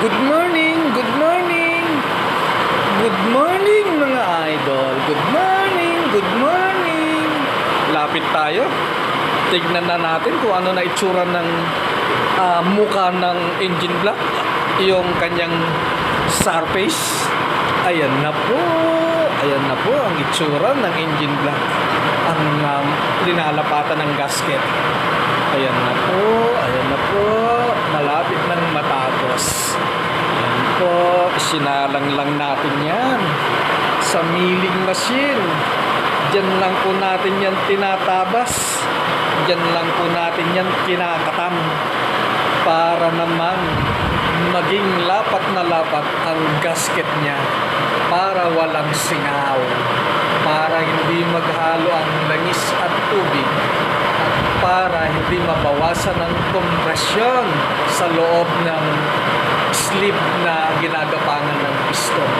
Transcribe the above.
Good morning, good morning. Good morning mga idol. Good morning, good morning. Lapit tayo. Tignan na natin kung ano na itsura ng mukha ng engine block. Yung kanyang surface. Ayan na po. Ayan na po ang itsura ng engine block. Ang linalapatan ng gasket. Ayan na po. Ayan na po. Malapit nang matapos. Ayan po. Sinalang lang natin yan sa milling machine. Diyan lang po natin yan tinatabas. Diyan lang po natin yan kinakatam. Para naman maging lapat na lapat ang gasket niya. Para walang singaw. Para hindi maghalo ang langis at tubig. At para hindi mabawasan ang kompresyon sa loob ng sleeve na ginagapangan ng piston.